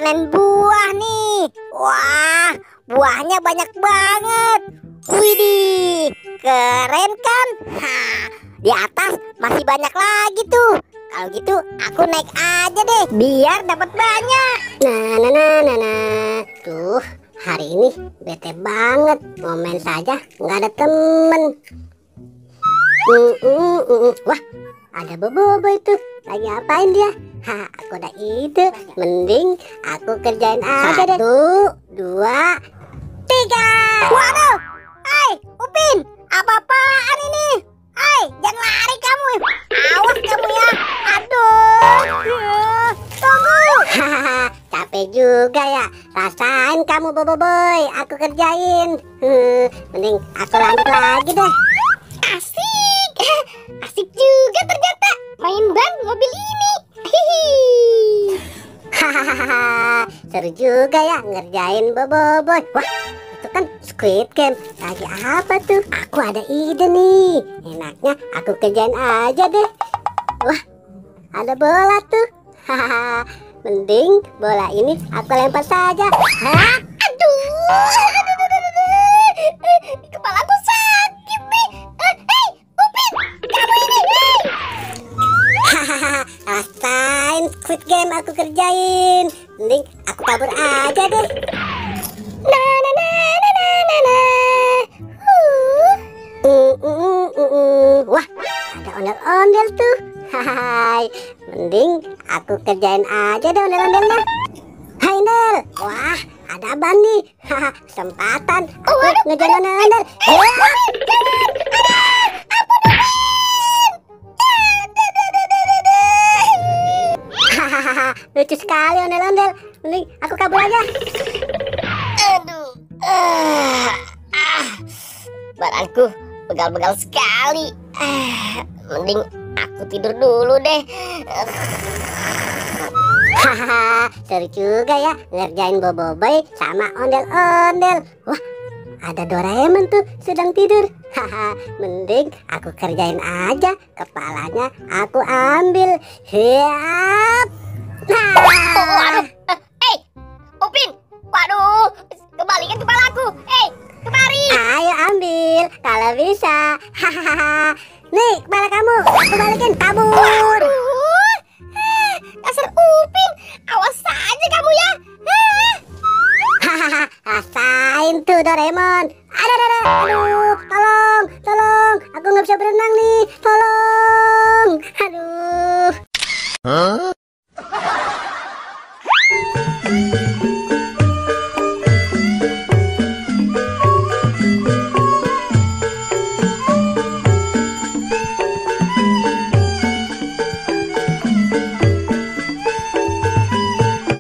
panen buah nih. Wah, buahnya banyak banget. Widih, keren kan? Di atas masih banyak lagi tuh. Kalau gitu aku naik aja deh, biar dapat banyak. Nah. Tuh, hari ini bete banget. Mau main saja nggak ada temen. Wah, ada Bobo itu. Lagi ngapain dia? Aku ada ide. Mending aku kerjain aja deh. 1, 2, 3. Waduh, hai Upin, apa-apaan ini? Hai, jangan lari kamu. Awas kamu ya. Aduh, tunggu. Capek juga ya. Rasain kamu Bobo boy. Aku kerjain. Mending aku lanjut lagi deh. Asik, asik juga ternyata main ban mobil ini. Hahaha, seru juga ya ngerjain Bobo boy. Wah, itu kan Squid Game. Lagi apa tuh? Aku ada ide nih. Enaknya aku kerjain aja deh. Wah, ada bola tuh. Hahaha, mending bola ini aku lempar saja. Hah? Aduh, kepalaku sakit nih. Hei, Upin, kamu ini, hei. Hahaha, rasain Squid Game aku kerjain. Mending aku kabur aja deh. Wah, ada ondel-ondel tuh. Hai, mending aku kerjain aja deh ondel-ondelnya. Hai Nel, wah ada abang nih. Kesempatan aku ngejar ondel-ondel. Lucu sekali ondel-ondel. Mending aku kabur aja. Aduh, badanku pegal-pegal sekali. Mending aku tidur dulu deh. Hahaha, seru juga ya ngerjain Bobo boy sama ondel-ondel. Wah, ada Doraemon tuh sedang tidur. Haha, mending aku kerjain aja. Kepalanya aku ambil. Hiap. Waduh, Upin, waduh, kembalikan kepalaku. Kemari. Ayo ambil kalau bisa. Hahaha. Nih kepala kamu, aku balikin. Kabur. Dasar Upin, awas saja kamu ya. Hahaha, rasain tuh Doraemon. Aduh, tolong, aku nggak bisa berenang nih, tolong.